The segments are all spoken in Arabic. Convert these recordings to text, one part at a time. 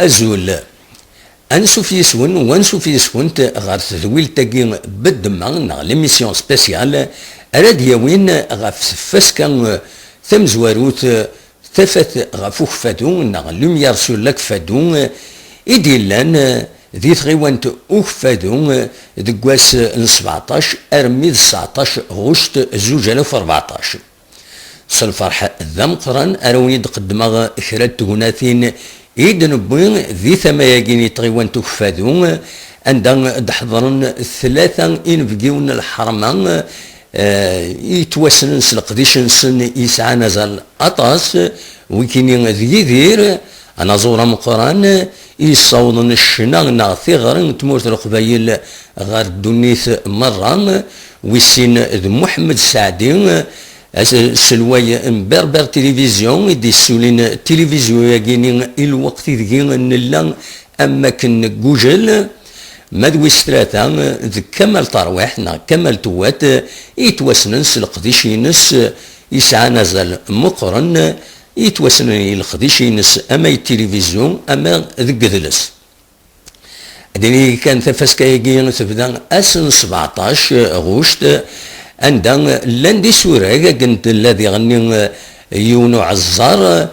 أزول أنسوف يسون وانسوف يسونت غار تذويل تاكي بالدماغ نغ ليميسيون سبيسيال أراد يوين غاف فاسكا ثم زواروت ثفت غفوخ فادو نغ لوميار سور لاك فادو إديلان ذي ثغيوانت اوخ فادو دكواس 17 أرمي 19 غشت 2014 صالفرح ذا مقران أروني دقدماغ إخرات تغناثين إيد نبوين ذي ثماياكيني تغيوان تكفادون عندنا دحضرن ثلاثة إنفقيون الحرمان يتوسن سلقديش نسن يسعى نزال أطاس ويكيني ذي ذير أنا زورا مقران يصوضن الشنا ثغر تمورت القبايل غار دونيث مرة ويسين ذو محمد سعدي سلواي بربر تلفزيون يدي سولين تلفزيون يجيني الوقت يجيني نلا اما كن جوجل مدوي ستراتا ذ كمال طرويح كمال توات يتوسنن القديشينس يسعى نزل مقرن يتوسنن القديشينس اما التلفزيون اما ذ قدلس اديني كان ثفاسكا يجيني تبدا اسن 17 غوشت عندنا لاندي سوراق كنت الذي غني يونو عزار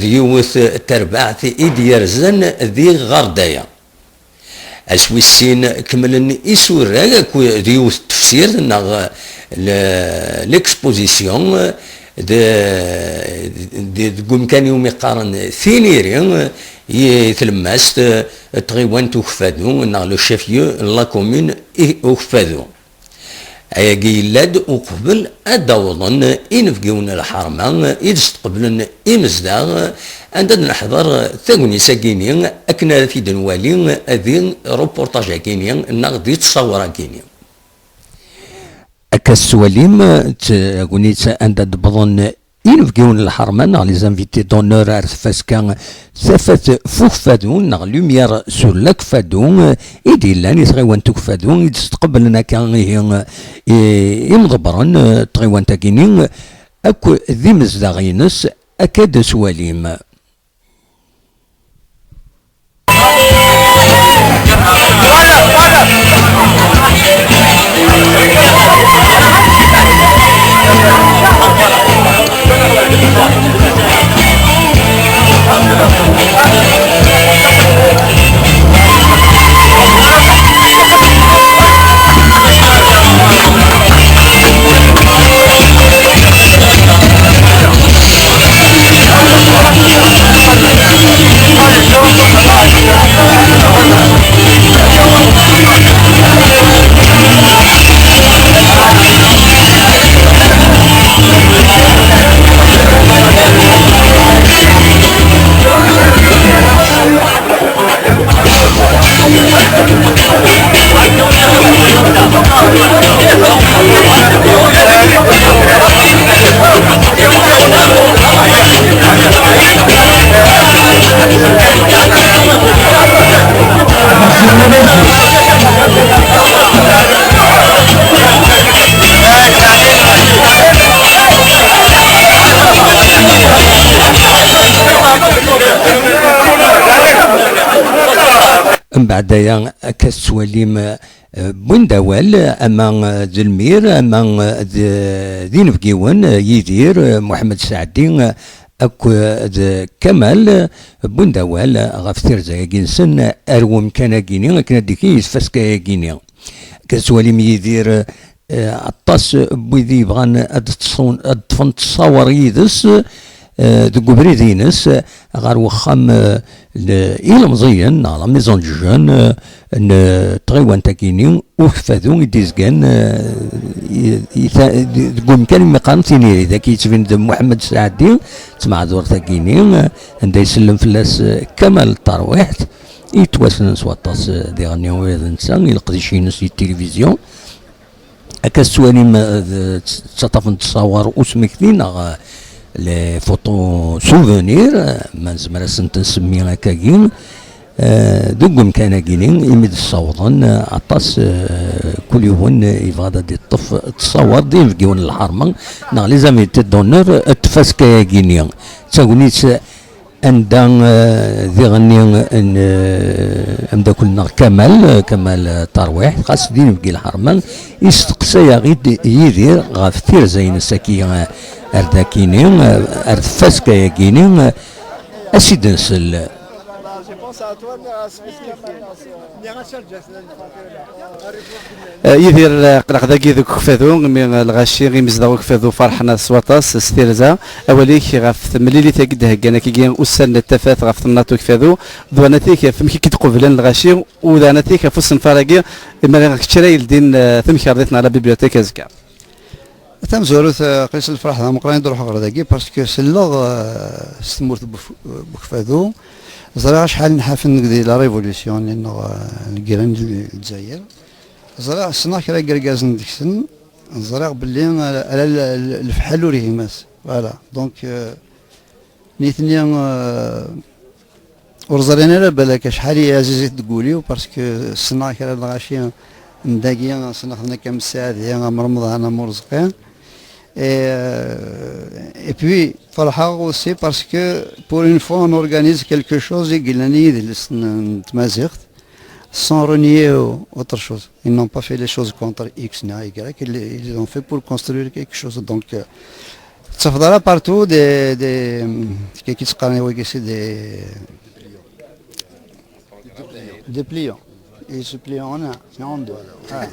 ديوث تربعت إديرزن ذي غردايا أسويسين كملن إسوراق ديوث تفسير نغ ليكسبوزيسيون دي قوم كان يوم يقارن ثينيرين يتلمست تغيوان توخفادو نغ لو شيفيو لا كومين اوخفادو أياكي لاد وقبل أدوضن إنفقون الحرمان إذ قبلن إمزداغ عندنا نحضر ثاني ساكيني أكنا في دنوالي أذين روبورتاج كيني نغدي تصور كيني أكسواليم تقولي عند بظن إنفقون الحرمان على زانفيتي دونور فاسكان ثفت فوق فادون نغ لوميار سور لاك فادون إيدي لاني تغيوان توك فادون يتستقبلنا كان يمضبرن تغيوان تاكينين أكو ذي مزداغينس أكاد سواليم من بعد كسواليم بوندوال اما ذلمير اما ذي نفقيون يدير محمد سعدي اكو كمال بوندوال غفتير زاكينسن اروم كان كيني كنا ديكي فاسكا كيني كسواليم يدير عطاس بوذي بغان ادفن تصاور يدس دو بريدينس غار وخام إلى مزيان على ميزون جون تغيوان تاكيني وفاذو يديزكان تقول كان مقام ثاني إذا كيتفين محمد سعدي تسمع دور تاكيني عند يسلم فلاس كمال الترويحت يتواسن سواطاس دي غنيو الانسان يلقديشينس التلفزيون هكا السواليم تشطفن تصاور وسمكتين لي فوتو سوفونير ما نزمر نسمي هكاكين دوكم كان كاينين يمد الصوضن عطاس كل يوم يبغى دي الطف تصور دي فيون الحرمه نا لي زامي تدونر تفاسكا كينيا تاغونيت عندنا ذي غني أمداكلنا كمال ترويح خاص دين بقي الحرمان يستقسى غيد يدير غاف تيرزين ساكي أرداكيني أرد فاسكا ياكيني أسيد نسل يدير قلق ذاكي ذوك كفاذو من الغاشي غي مزداو كفاذو فرحنا سواطاس ستيرزا اوليك غاف مليلي تاكد هكانا كي وسن التفات غاف الناتو كفاذو دواناتيك فمكي كي تقبلن الغاشي وداناتيك فوسن فراغي اما كتشري الدين ثمك رديتنا على بيبليوتيك ازكا تم زوروث قيس الفرح ذا مقرين نروح غير ذاكي باسكو سلغ استمرت بكفاذو زرع شحال نحافل نقضي لا ريفوليسيون لانه الكيران الجزائر زرع السنة كرا كركاز ندكسن زرع باللي على الفحل وريهماس فوالا دونك نيتني ورزرينا لا بالك شحال هي عزيزي تقولي باسكو السنة كرا الغاشي نداكي سنة خدنا كام ساعة هي مرمضة انا مرزقين et puis فرحة aussi parce que pour une fois on organise quelque chose يقلني تمازيغت sans renier autre chose. Ils n'ont pas fait les choses contre X, ni Y, ils ont fait pour construire quelque chose. Donc, ça faudra partout des pliants. Et ce pliant, c'est en deux.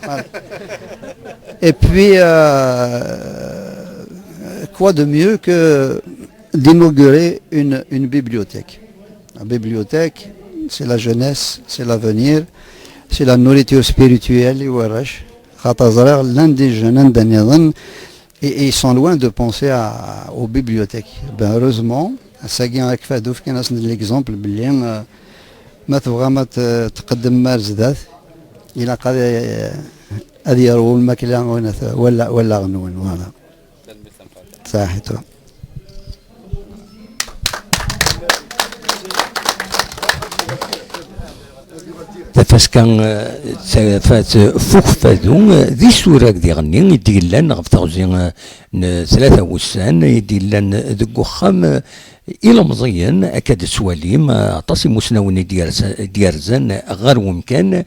Voilà. Et puis, quoi de mieux que d'inaugurer une bibliothèque. La bibliothèque, c'est la jeunesse, c'est l'avenir, c'est la nourriture spirituelle, l'un des jeunes, et ils sont loin de penser aux bibliothèques. Ben heureusement, l'exemple, ما تبغى ما تقدم مال زدات إلى قد هذه يروون الماكلة ولا غنون وهذا صحيح. فاسكان فات فوق فادو ذي سورة دي غني يدير لنا غف تغزين 3 وسان يدير لنا ذك وخام إلى مزيان أكاد سواليم عطاسي مسناوني ديارزان غير ممكن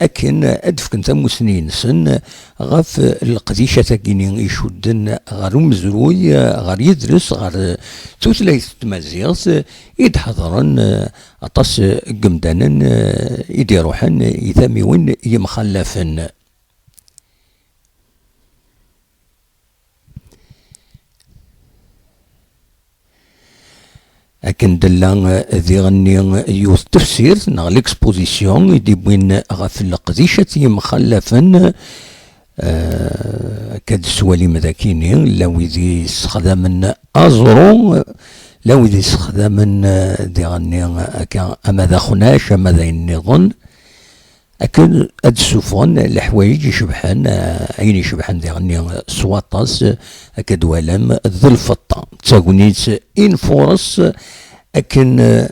أكن أدفك نتا مسنين سن غاف القديشة تاكيني يشدن غير مزروي غير يدرس غير توتلايت تمازيغس يتحضرن عطاس قمدانا يديروحن يثاميون يمخلفن. أكن دلان ذي غني يوث تفسير نا ليكسبوزيسيون يدي بوين غاف القديشة يمخلفن كاد سوالي مذاكيني لو يدي استخدامن أزرو لو يدي استخدامن ذي غني أما ذا خناش أما ذا النظن أكن أد سوفون الحوايج يشبحن عين يشبحن ذي غني سواطاس أكد ولم ذي الفطة تاغونيت إن فرص أكن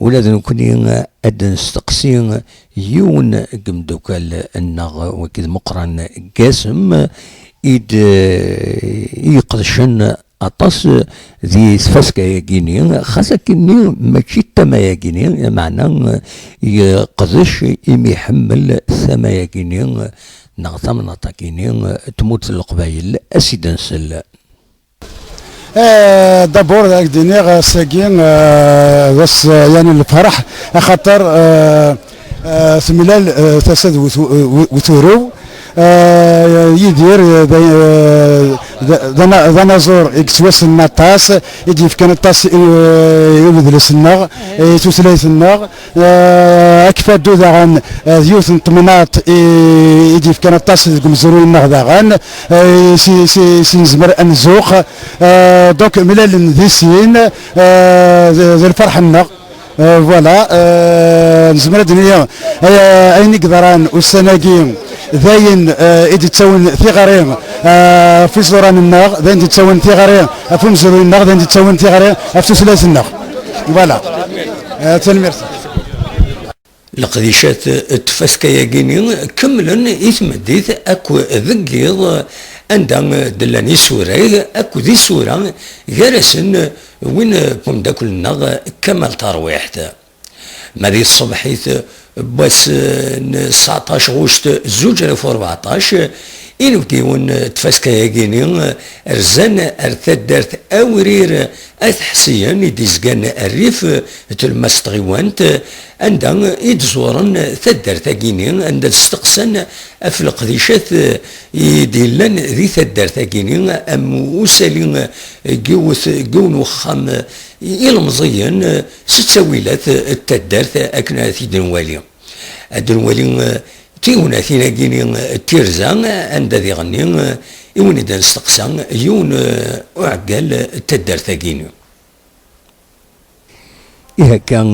ولاد نكوني أد نستقسي يون قمدوكال النغ وكذا مقرن قاسم إد يقدشن أطاس ذي سفاسكا ياكيني خاصة كني ماشي تما ياكيني معنى يقدش يحمل ثما ياكيني نغثم نطاكيني تموت القبايل أسيد نسل. دابور ذاك دينيغ ساكين بس يعني الفرح خاطر ثملال تسد وثورو يدير ذنازور اكسواس النطاس يجي في كان الطاس يبذل السناغ توسلايت الناغ اكفى دو ذاغن ذيوث نطمنات يجي في كان الطاس مزرون الناغ ذاغن سي نزمر انزوق دونك ملال ذي سين ذي الفرح الناغ فوالا نزمر الدنيا اين قدران والسناقين ذاين إدي تسوين ثغرين في زوران النار ذاين إدي تسوين ثغرين في مزورين النار ذاين إدي تسوين ثغرين في سلسلة النار فوالا تنميرسي. القديشات تفاسكا ياكيني كملا يتمديت اكو ذكيض عندها دلاني سوري اكو ذي سورة جالسن وين بوم داكلنا كمال ترويحت ما ذي الصبحيت بس 19 غشت 2014 إن بكيون تفاسكا كيني رزان ارتاد دارت أورير أثحسيا يديزكان الريف تلمس تغيوانت عندها يتزورن ثدارت كيني عند تستقسن في القديشات يديلن ذي ثدارت كيني أم وسالين جون وخام إلمزيا ستسويلات التدارت أكنا في دنوالي الدنوالي تيونا ثينا كيني تيرزا عند ذي غني يوني دا نستقسى يون أعقال التدارت كيني إيه كان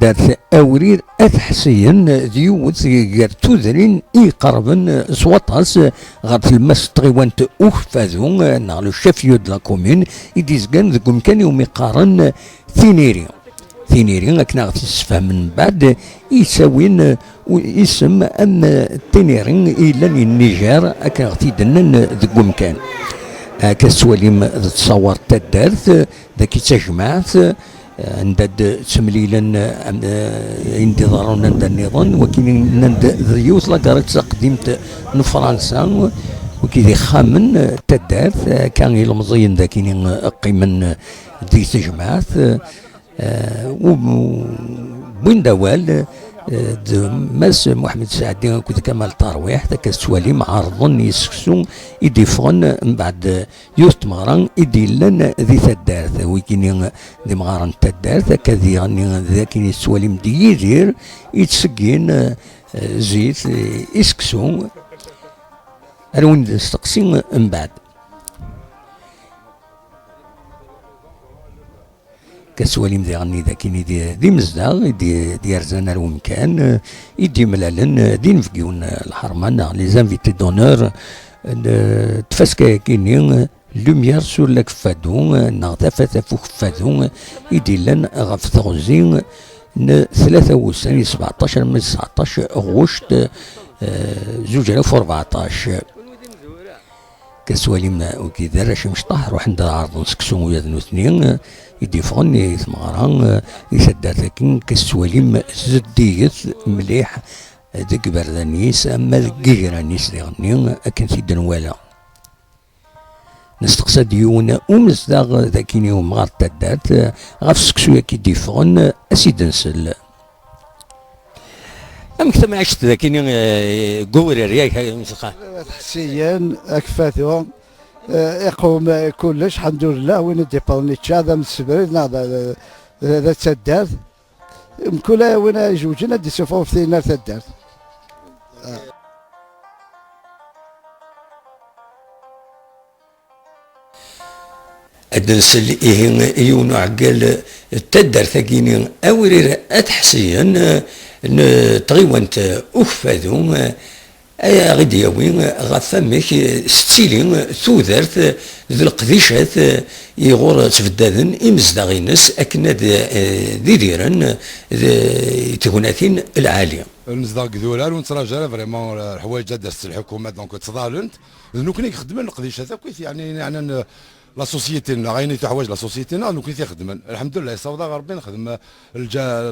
دارت أورير أثحسيا ديوت غير تودرين قربن سواطاس غارت المس تغيوانت أوفازو نغلو الشافيو دلا كومين يديزكان ذكو مكان يوم يقارن ثينيري أكنا غتسفهم من بعد يساوين اسم أن تينيرين إلا النيجر أكنا غتيدنن ذكو مكان كسواليم تصور تدارت ذاك تجمعت عند تمليلا عندي ضرورنا عند النظام وكاين عند ذيوت لاكارت قديمت من فرنسا وكي خامن تدارت كان المزين ذاكين قيمن ذي تجمعات وين دوال ماس محمد سعدي كنت كمال ترويح ذاك السوالي معارضون يسكسون يديفون من بعد يوست مغران يديلن ذي تدارت ويكيني ذي مغران تدارت كذي غني ذاكيني السوالي مدي يدير يتسقين زيت يسكسون الوين استقسين من بعد كسواليم ذي غني ذاكيني دي مزداغ دي رزانا الومكان يدي ملالن دي نفقيون الحرمان لي زانفيتي دونور تفاسكا كيني لوميير سور لاك فادو نغدا فاتا فوق فادو يدي لن غف ثغزين 23 17 من 19 غشت 2014 كسواليم وكذا راش مشطح روح عند عرض نسكسون ويا اثنين يديفغني ثمغران يسدر لكن كسواليم زديت مليح ذيك بردانيس اما ذيك دي غني اكن سيد نوالا نستقصد ديون ومزداغ ذاكيني ومغار تدات غاف سكسويا كي ديفغن اسيد نسل أمك ما عشت ذاكيني قوري رياك مسخة حسيا أكفاثو يقوم كلش الحمد لله وين ديباوني هذا من السبريد هذا تسدات كل وين جوجنا دي سوفو في نار تدات الدنسل إيه يونو عقال تدار ثقيني أورير أتحسين تغيوانت أخفاذو غادي يوين غفامك ستيلين ثوذرت ذي القديشات يغور تفدادن إمزداغينس أكنا ذي ديران تهوناتين العالية المزداق ذولار ونتراجع فريمون الحوايج درست الحكومة دونك تظالنت نوكني خدمن القديشات كويس يعني لا سوسيتينا غايني حوايج لا سوسيتينا نو كيف يخدمن الحمد لله يصوضا غربي نخدم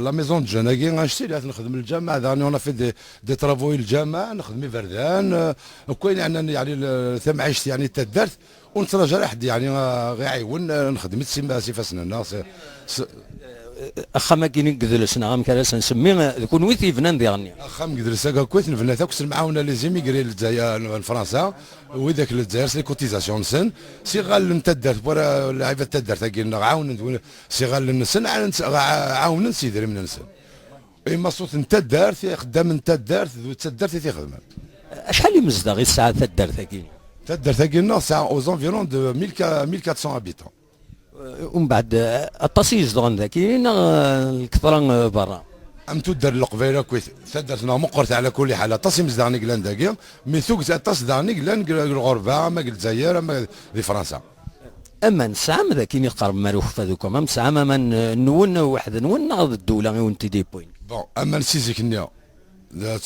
لا ميزون دو جناكي غنشتي لها نخدم الجامعه داني انا في دي ترافوي الجامعه نخدم فردان كاين يعني ثم عشت يعني تدرت ونتراجع حد يعني غيعيون نخدم سي فاسنا الناس اخا كاين كذلسنا غام كلاس نسمي كون ويثي فنان ديالني اخا مقدرسا كويس نفنا تاكس معاونه لي زيميغري للجزائر فرنسا وذاك للجزائر سي كوتيزاسيون سن سي غال انت درت ورا لعيبه تدار تاكينا عاون سي غال نسن عاون نسيدري من نسن اما صوت انت دارت خدام انت دارت تدارت تيخدم شحال مزداغ الساعه تدار تاكينا تدار تاكينا ساعه اوزونفيرون دو 1400 هابيتون ومن بعد التصيز دغن ذاكين الكثرة برا ام تدر القبيله كويس سدرتنا مقرت على كل حال تصي مزداني كلان داكيا مي ثوك تصداني كلان الغربه اما الجزائر اما في فرنسا اما نسعى ذاكين يقرب ماروخ فذوكم ام نسعى ما نون واحد نون ناض الدوله وانت دي بوين بون اما نسيزك نيا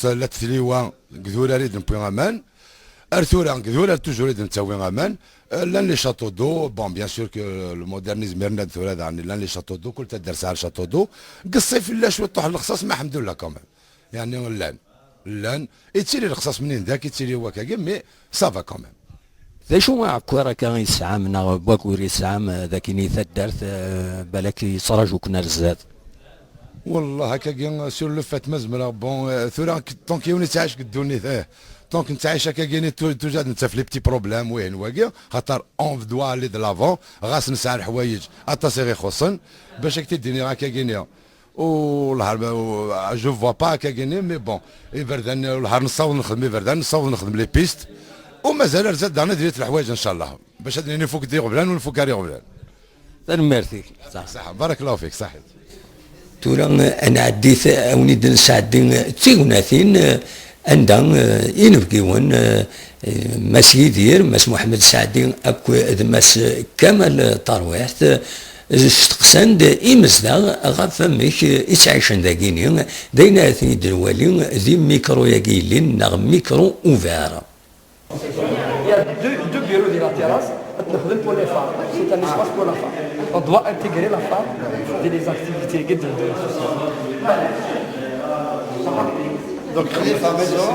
لا تثليوا كذولا ريد بوين امان ارثورا كذولا توجور نتسوي امان لان لي شاتو دو بون بيان سور كو المودرنيزم يرنا ثورا يعني لان لي شاتو دو كل تدرس على شاتو دو قصيف لا شويه طوح الخصاص ما الحمد لله كمان يعني لان يتسيري الخصاص منين ذاك يتسيري هو كاع مي سافا كمان ذا شو كورا كان يسعى من بواكور يسعى ذاك نيث الدرت بالك يصرجوا كنا الزاد والله هكا سور لو فات مزمره بون ثورا طونك يوني تعيش قدوني دونك انت عايش هكا كاين توجد انت في لي بتي بروبليم وين واقع خاطر اون دوا لي دو لافون غاس نسعى الحوايج اتصيغي خصن باش تديني هكا كاين والنهار جو فوا با هكا كاين مي بون فردان النهار نصاوب نخدم فردان نصاوب نخدم لي بيست ومازال رزاد انا دريت الحوايج ان شاء الله باش نفوك دي غبلان ونفوك ري غبلان. ميرسي صح بارك الله فيك صحيح. تورا انا عديت اونيد نساعدين تيغناثين عندها ينفقيون ماس يدير ماس محمد سعدي اكو ماس كمال طرويحت استقسند إمزدا غاف فمك يتعيشن ذاكيني داينا ثني الوالي ذي ميكرو ياكيلين نغ ميكرو اوفير. Il y a deux bureaux de la terrasse pour les femmes. C'est un espace pour la femme. On doit intégrer la femme dans les activités de la société. Donc خليفة مزور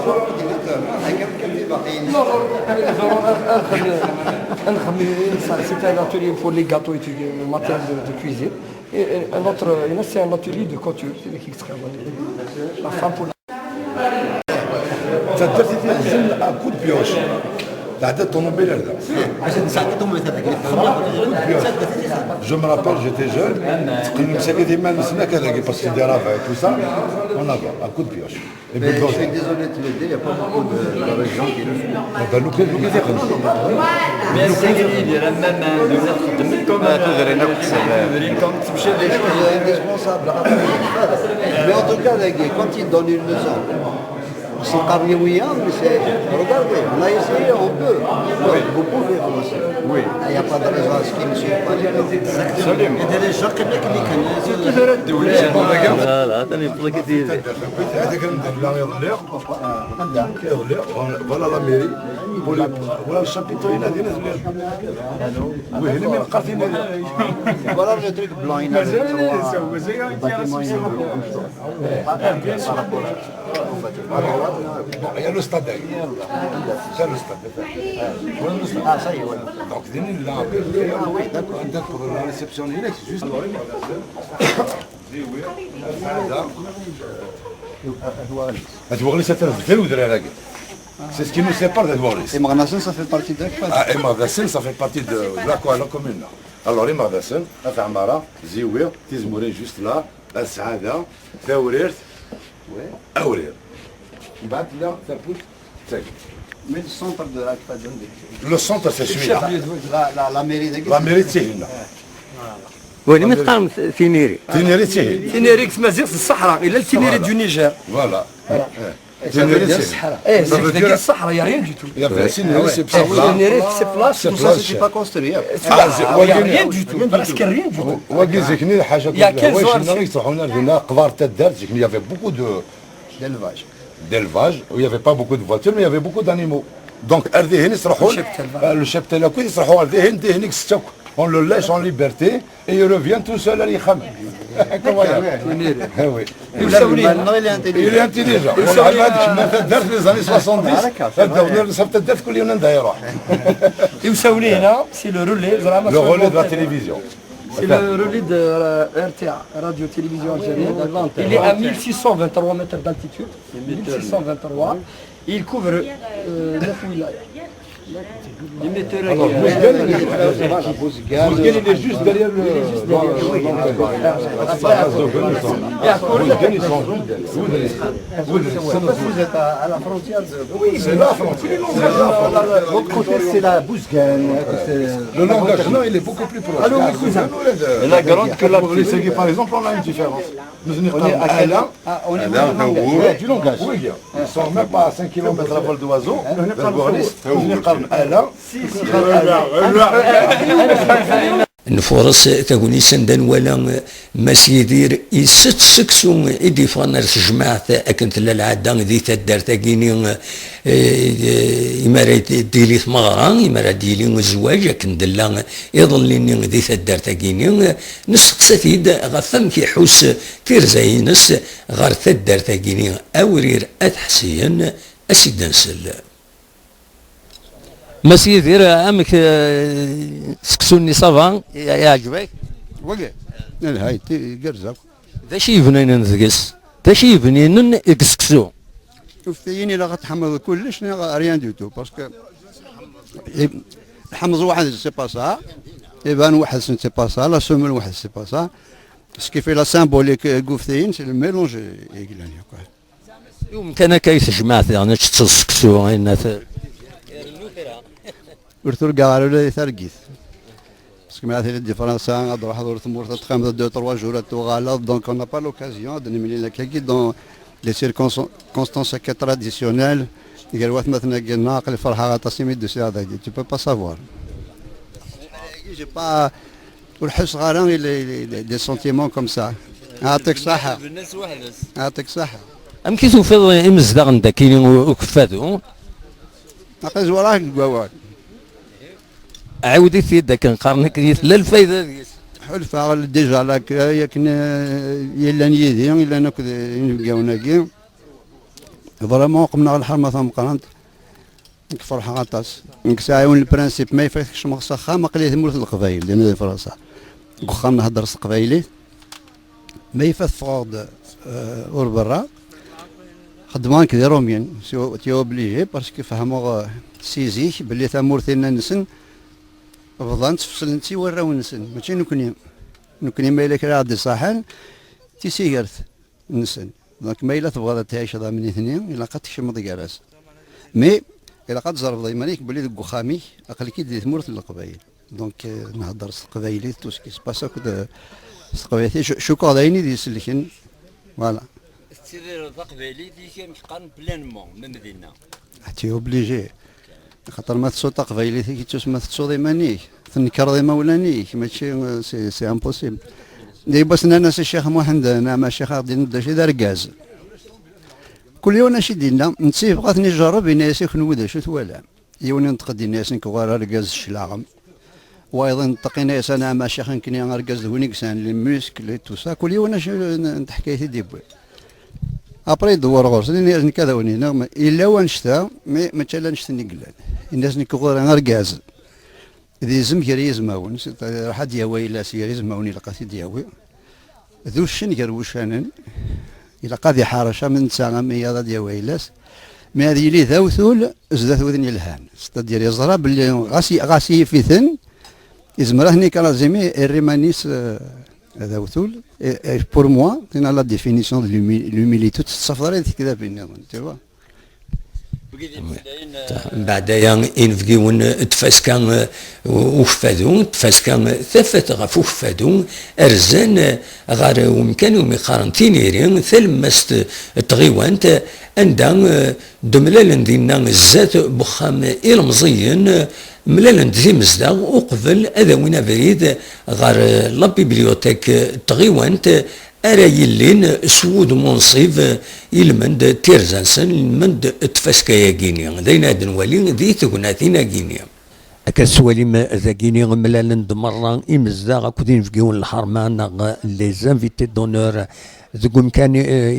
c'est un atelier pour les gâteaux et le matériel de cuisine. Et un autre, c'est un atelier de couture, c'est qui travaille. La femme pour la... Ça te fait un coup de pioche. تعدد طوموبيل هذا عشان نساعدهم مثلا جو me rappelle j'étais jeune تقريبا مساكي ديما نسنا كذا باسكو دي رافا تو سا اون افا ان كود بيوش Je suis désolé de te le dire, il n'y a pas beaucoup de régions qui le font. لو كان indispensable. Mais en tout cas, quand ils donnent une leçon, c'est carriouillant, mais c'est... Regardez, on a essayé, on peut. Vous pouvez vous aussi. Oui. Il n'y a pas de raison à ce qu'ils ne suivent pas. Voilà la mairie. Voilà le chapiteau, il a dit oui, il est même quartier. Voilà le truc blanc, il a Il y a le stade. C'est le stade. Ah, ça y est, ouais. Donc, là, oui, d'accord. Pour la réception, il est juste. C'est ce qui nous sépare d'Edouardis. Et Marnassin, ça fait partie de Ah, et Marnassin, ça fait partie de la commune. Alors, les Marnassin, Afamara, Ziouir, Tizmouri, juste là, la Saada, Théourirt, Aourir. Là, ça pousse, c'est. Mais le centre de la Kfadon. Le centre, c'est celui-là. La mairie de La mairie de Sihina. وين متقام ثينيري؟ Tineri Sihina. تينيري تمازيغ في الصحراء إلا التينيري دو نيجر. Voilà. Tineri Sihina. إيه c'est في الصحراء, il n'y a rien du tout. Il y avait Tineri, c'est ça. Tineri, c'est place. Tout ça, c'était pas construit. Il n'y a rien du tout, presque rien du tout. واقي زكني حاجه Il y a 15 ans. يصحونا لنا قبار تدار زكني il y avait beaucoup D'élevage. d'élevage où il y avait pas beaucoup de voitures mais il y avait beaucoup d'animaux. Donc ردي هنا يصرحوا le cheptel كوي يصرحوا ردي هنا هنيك ستوك. On le laisse en liberté et il revient tout seul à l'Ikham. Comment oui. Il est intelligent. Il est intelligent. On a fait les années 70. Ça peut être que l'on d'ailleurs. Et où ça là, c'est le relais. Le relais de la télévision. C'est le relais de RTA, Radio-Télévision Algérienne. Il est à 1623 mètres d'altitude. 1623. Il couvre 9 wilayas. Alors, Bouzguen, il est juste derrière le... Vous êtes à la frontière de... Oui, c'est la frontière. L'autre côté, c'est la Bouzguen. Le langage, non, il est beaucoup plus proche. La grande que la Pour les Ségui, par exemple, on a une différence. Nous On est à quel là, au niveau du langage. du langage. Oui, ils ne sont même pas à 5 km à vol d'oiseau. Nous نفورس تاكوني سندان ولا ماس يدير يست سكسو إدي فانرس جماعة أكنت للعادة ذي تدار تاكيني إمارة ديلي ثمغرا إمارة ديلي الزواج أكن دلا يظلني ذي تدار تاكيني نسقساتيد غفم كيحوس تيرزاينس غار تدار تاكيني أورير أتحسين أسيدنسل ماس يدير أمك سكسوني صافا يعجبك؟ وقع هاي قرزة ذا شي بنين ذقس ذا شي بنين اكسكسو وفتيني لا غتحمض كلش ريان دو تو باسكو الحمض واحد سي با سا يبان واحد سي با سا لا سومل واحد سي با سا سكي في لا سامبوليك غوفتين سي الميلونج يقلاني يمكن كيف جماعة يعني تسكسو هنا ورثور قالوا لي ثرقيث باسكو مثلا دي فرنسا نروح حضور ثمور تخمم دو تروا جورات وغالط دونك اون با لوكازيون دو نملي لك كي دون لي سيركونستانس كي تراديسيونيل قال واحد مثلا قال ناقل الفرحه غتصيمي دو سي هذا تي بو با سافوار جي با والحس غاران دي سونتيمون كوم سا يعطيك صحه يعطيك صحه ام كي توفيض امزدغ داكيني وكفادو ناقص وراك القوال عاودي في يدك نقارنك لا الفايده ديال حلفة ديجا لاك ياكن يلا نيدي يلا ناكل نبقاو ناكي فريمون قمنا على الحرمة ثم قرنت فرحة غطاس نكسايون البرانسيب ما يفاتكش مخصخة ما قليت مولث القبايل لأن فرنسا وخا نهضر قبايلي ما يفات فغاد اور برا خدمان كذا روميان تي اوبليجي باسكو فهموا سيزيك بلي ثمورتنا نسن فضلان تفصل انتي وراو نسن ماشي نكوني ما إلا كرا عبد الصحن تيسيرت نسن دونك ما إلا تبغى تعيش هذا من اثنين إلا قد تشمض كراس مي إلا قد زرب ضيمانيك بلي دوك خامي أقل كي دي ثمورت القبايل دونك نهضر القبايلي تو سكي سباسا كود القبايلي شو قاضيني دي سلكن فوالا السير القبايلي دي كان قارن بلانمون من مدينة حتى اوبليجي خاطر ما تصوت قبايلي كي تسمى تصوت مانيك تنكر ذي مولانيك ماشي سي امبوسيبل دي بس ناس الشيخ محمد انا مع الشيخ غادي نبدا شي دار كاز كل يوم ناشي دينا نسيب بغات نجرب الناس يكونوا شو توالى يوني نتقدي الناس نكوار ركاز الشلاغم وايضا نتقي ناس انا مع الشيخ نكني ركاز هونيكسان المسك تو سا كل يوم ناشي نتحكي ديبوي ابري دوار غورس لان كذا وني الا ونشتا ما تلا نشتني قلان الناس نكوار ركاز ذي زم كري زماون حد ياوي لا سيري زماوني لقاتي دياوي ذو الشن كروشانن الى قاضي حارشه من ساعه ميا دياوي لاس ما هذه لي ذوثول زدات وذني الهان ستدير يزرا باللي غاسي في ثن ازمره هني كان زيمي الريمانيس ذوثول بور موا تنا لا ديفينيسيون دو لوميليتو تصفر كذا بيننا تيوا بعدها إنفجيون تفاسكان وفادون تفاسكان ثفت غف وفادون أرزان غار ومكانوا مقارنتينيرين ثلمست تغيوانت عندها دملال دينا الزات بخام إلمزيين ملال دي مزدا وقبل هذا وين بريد غار لا بيبليوتيك تغيوانت أرى يلين سود منصيف يلمند تيرزانسن يلمند تفاسكايا كينيا داينا دنوالي ذي تكوناتينا كينيا أكسوالي ما ذا كينيا ملالن دمرة إمزدا غاكودين فيون الحرمان لي زانفيتي دونور ذوك كان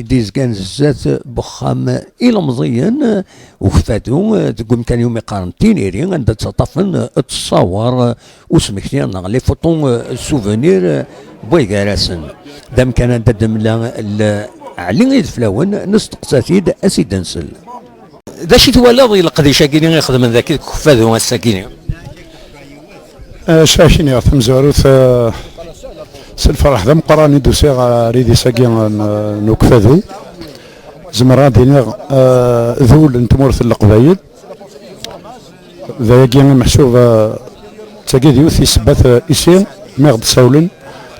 ديزكان زات بخام إلمزيان وفاتو ذوك كان يوم قارنتينيرين عند تطفن تصور وسمكتين لي فوتون سوفونير بويغاراسن دام كان دم لا علي فلاون نستقساتيد اسيدنسل ذا شي توالى ضي القديشه كاين يخدم ذاك الكفاذ الساكينين شاشيني ثم زاروث سلفرح ذم قراني دوسيغ ريدي ساكين نكفاذو زمرا دينيغ ذول انتمورث القبايل ذا كاين محسوب تاكيديو في سبات إيسين ميغد ساولن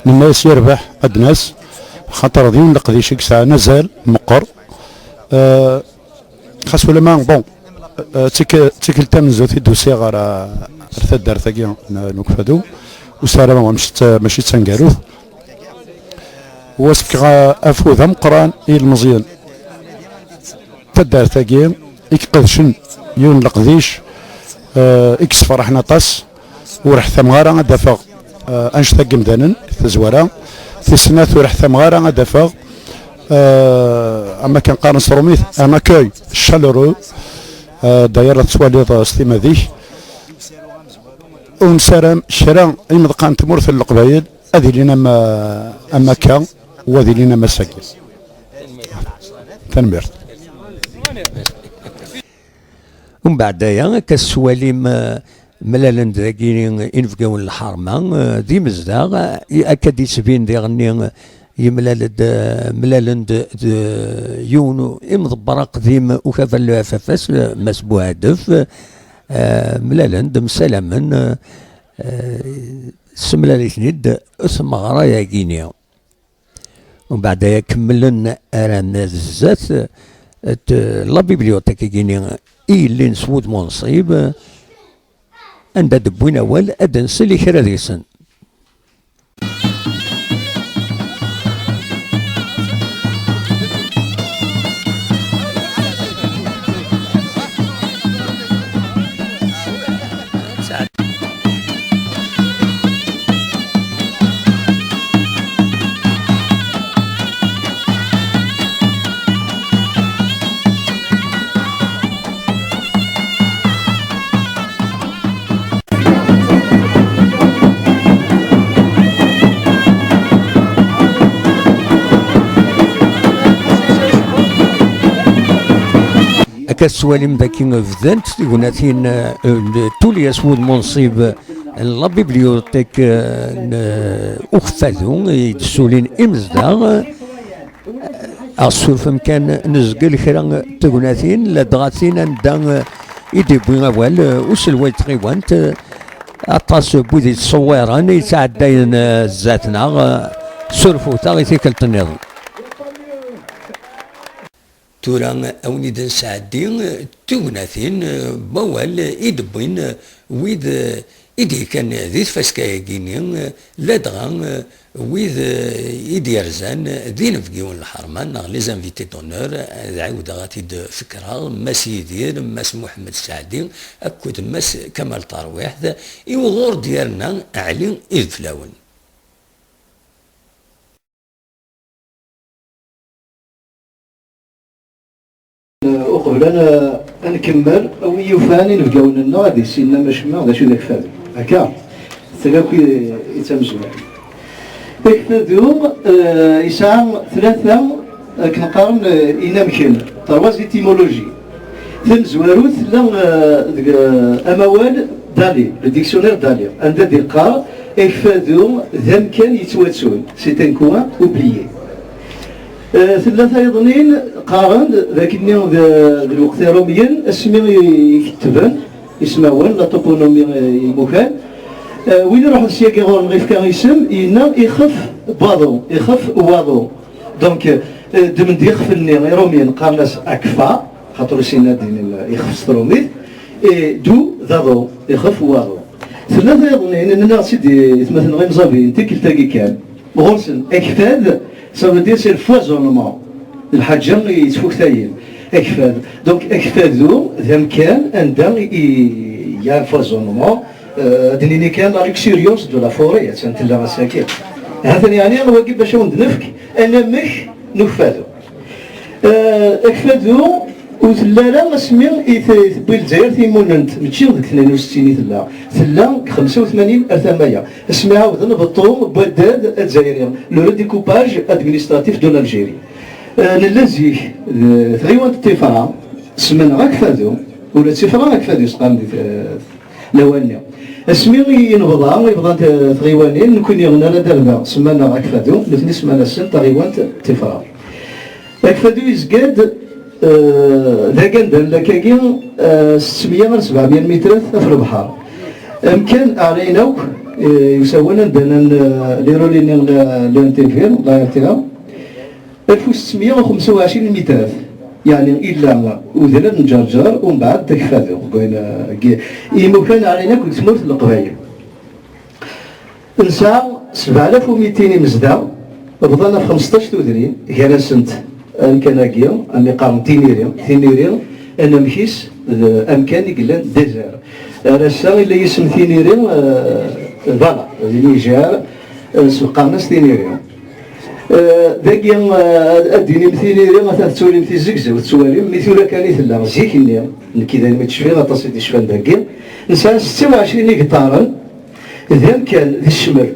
الناس يربح الناس خاطر ديون القديش ساعه نزال مقر خاص ولا ما بون تيكل تام زوتي دوسي غير ارثاد دار ثاكي نكفادو وسلامة ماشي تنقاروث واسك افوذ مقران المزيان تدار تاقيم يقدشن يون القديش اكس فرحنا طاس ورح ثمغارة دفغ انش تاقم دانن تزوارا في السنة ورح ثمغارة دفغ اما كان قارن صروميث اما كاي شالورو دايرة تسواليض ستيما ذيك ومسارم شرا يمدقان تمورث القبايل هذه لنا اما كان وهذه لنا مساكن تنمرت ومن بعد كالسواليم ملالند ذاكي ينفقون الحرمة دي مزداغ أكاد يسبين دي غني ملالند يونو مضبرة قديم وكفى الفافاس مسبو هدف ملالند مسلما سملالي ثنيد اسم غرايا كينيا ومن بعد يكملن أرانا الزات لا بيبليوتيك كينيا اللي نسود منصيب عند دبوين أول أدن سلي كرا ديسن كالسواليم ذاكي فذنت تقولاتين تولي اسود منصيب لا بيبليوتيك اخفاذو يدسولين امزداغ السلف كان نزقل كرا تقولاتين لا دغاتين عندها يدي بوين اول وسلوي تغيوانت اطاس بودي الصويران يتعدين ذاتنا سلفوتا غيتيكلت النظام تورا أونيد نسعدي توناثين بوال يدبين ويد إيدي كان ذي فاسكايكيني لا دغا ويد يديرزان ذي نفقيون الحرمان ناغ لي زانفيتي دونور عاود غاتي فكرة ماس يدير ماس محمد السعدي أكود ماس كمال طرويح يوغور ديالنا أعلي إذفلاون وقبل انا نكمل او يوفاني نبقاو لنا غادي سينا ماشي ما شو ذاك فاهم هكا تلاقي يتمزوا يكتدو يسعى ثلاثه كنقارن ينامكن ترواز ايتيمولوجي ثمزواروث لا اموال دالي لو ديكسيونير دالي عند دقه يفادو ذم كان يتواتسون سي ان كوان اوبليي ثلاثة يظنين قارن لكني الوقت روميا اسمي يكتبن يسمعون لا توبونومي مكان وين نروح للسياق غور غير كان يسم يخف باضو يخف واضو دونك دمن يخفلني روميا قارناس اكفا خاطر سينا دين يخف ستروميت دو ضادو يخف واضو ثلاثة يظنين اننا سيدي مثلا غير مزابي انت كلتاقي كان غرسن اكفاد ça veut dire c'est le foisonnement الحجر يتفوك ثايل اكفاد دونك اكفادو ذم كان عندها يا فوازونمون دنيني كان لا لوكسيريوس دو لا فوري تنتلا مساكين هذا يعني انا واقف باش نفك انا مش نفادو اكفادو وثلالا اسمي يثبي الجزائر تيموننت ماشي ديك 62 ثلا 85 ارثمايا اسمها عاود نبطو بداد الجزائريين لو ديكوباج ادمينستراتيف دو الجيري نلزي ثغيوان التفرا سمنا غاك فادو ولا تفرا غاك فادو سقام لوانيا اسمي ينبضا يبغى ثغيوانين نكون يغنى لا دربا سمنا غاك فادو الاثنين سمنا سن ثغيوان التفرا غاك فادو يزقاد ذاك لكاكي 600 700 متر في البحر امكان علينا يساوون عندنا لي رولين لانتيفير لا يرتيها 1625 متر يعني الا وذلك نجرجر ومن بعد تكفادو بين يمكن علينا كل سموت القبايل نسى 7200 مزدا بضلنا في 15 تودرين كان سنت امكاناكيا امي قارن تينيريا انا مشيس امكاني قلان ديزير راسا اللي يسم تينيريا فوالا النيجر سوقاناس تينيريا ذاك اديني مثيليريا مثلا تسولي مثي زكزه وتسولي مثيلا كان يثلا زيكني كذا ما تشفي غطاسي دي شفان ذاك نسى 26 هكتارا ذا كان الشمر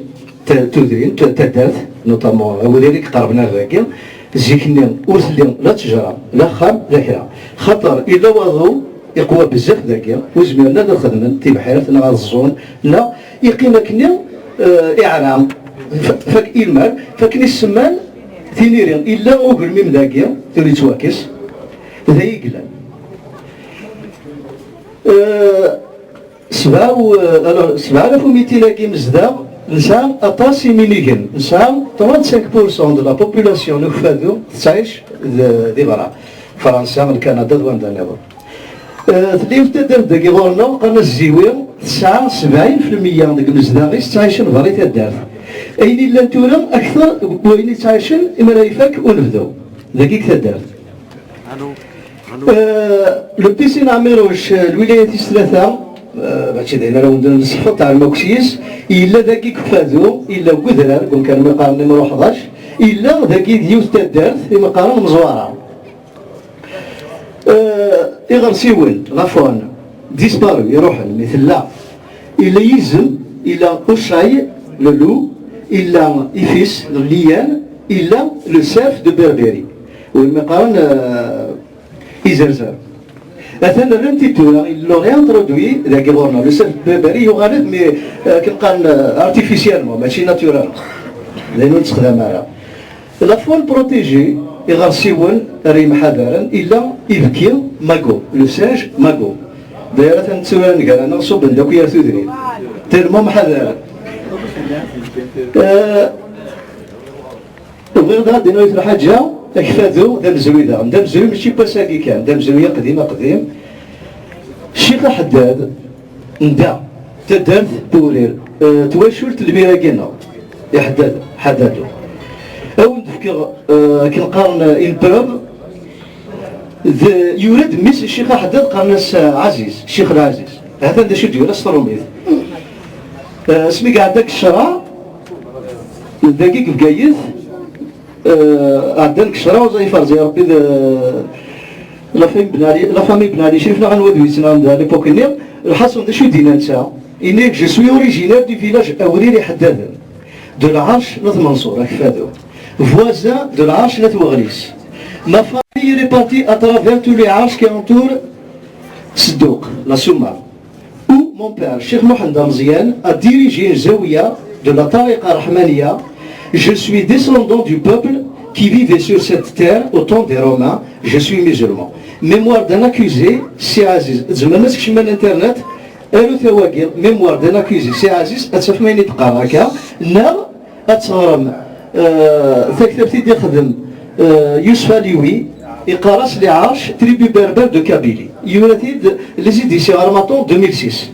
تودرين تدات نوطامون ولذلك قربنا ذاك زيكني ورثلي لا تجرى لا خام لا كرا خطر الا وضو يقوى بزاف ذاك وزميرنا لا خدمن تي بحيرتنا غا الزون لا يقينا كني اعرام فك إيمار فكني السمان تينيرين إلا أوبر ميم ذاكيا تولي تواكس ذا يقلان سبعة آلاف ومئتين لاكي مزدا نسا أطاسي مينيكن نسا 35% de la population نكفادو تعيش دي برا فرنسا الكندا دوان دانيضا تليف تدر داكي غورنا قلنا الزيوير 79% داك المزداغيس تعيشن بري تدار أين إلا تورا أكثر وين تعيشن إما لا يفك ونبدو ذاكيك تدار لو بيسي نعمروش الولايات الثلاثة ماشي داينا راه ندير الصفة تاع الموكسيس إلا ذاكيك فادو إلا وكذرار كون كان مقارن نمرو 11 إلا ذاكي ديوث تدارت مقارن مزوارة إغرسيون غفون ديسبارو يروحن مثل لا إلا يزم إلا أوشاي لولو إلا إفيس ليان إلا لو ساف دو بربري والمقارن إزرزر مثلا رنتيتورا لو ريانترودوي ذاك غورنا لو ساف بربري يغالب مي كنقال ارتيفيسيالمون ماشي ناتورال لأنه نستخدم معها لافون بروتيجي يغرسيون ريم حذرا إلا إبكي ماغو لو ساج ماغو دايرة تنتسوى نقال أنا نصب نداك يا ثودرين ترمو محذرا وغير دا دينا يثر حاجة اكفادو دا مزروي دا مزروي ماشي باساكي كان دا مزروي قديم الشيخ حداد ندا تدارت بورير تواشلت الميراكينا يا حدادو او نفكر كنقارن الباب يورد مس الشيخ حداد قرنس عزيز الشيخ العزيز هذا دا شو ديال استروميث اسمي قاعد داك الشرع دقيق بقايث عندك الشرع وظيفة زي ربي لا فامي بنالي شرفنا غنودويسنا عند ليبوك نير الحاصل دا شو دينا نتا إنك جو سوي أوريجينال دو فيلاج أوريري حدادا دو العرش نت منصور كفادو فوازان دو العرش نت وغليس ما فامي ريبارتي أترافير تو لي عرش كي انتور صدوق لا سومار Mon père, Cheikh Mohamed Amzian, a dirigé une zaouia de la tariqa rahmaniya. Je suis descendant du peuple qui vivait sur cette terre au temps des Romains. Je suis musulman. Mémoire d'un accusé, c'est Aziz. Zemanas kshman internet, mémoire d'un accusé, c'est Aziz. Atsafmani tqaraka, na atsaram. Taktabti dikhadem Youssef Alioui. يقارس لعرش تريبي بربر دو كابيلي يوناتيد لزيدي سي غرماطون 2006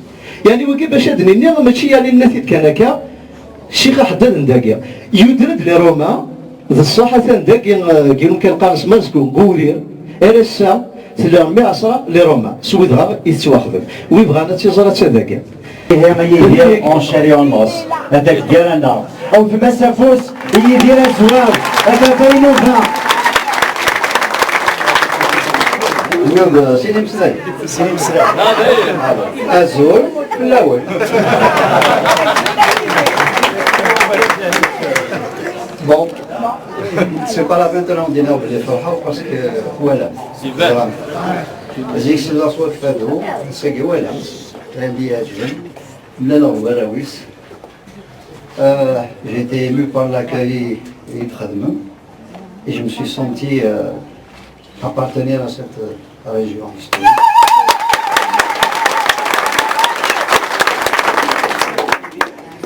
يعني وكي باش هادني ماشي يعني النتيد كان هكا الشيخ حداد نداكيا يدرد لي روما ذا الصحة نداكيا كيلو كان قارس مازكو قولير ارسا تلا معصرة لي روما سويدغا يتواخذ ويبغى نتيزرة تذاكيا هي اون شاري اون نص هذاك ديالنا او في مسافوس هي ديال الزواج هذا بينوها سيدي مسلاي أزور الأول Bon, c'est pas la peine de l'en dire parce que voilà. J'ai que la soit fait d'eau, c'est que voilà. J'ai été ému par l'accueil et traitement et je me suis senti appartenir à cette région historique.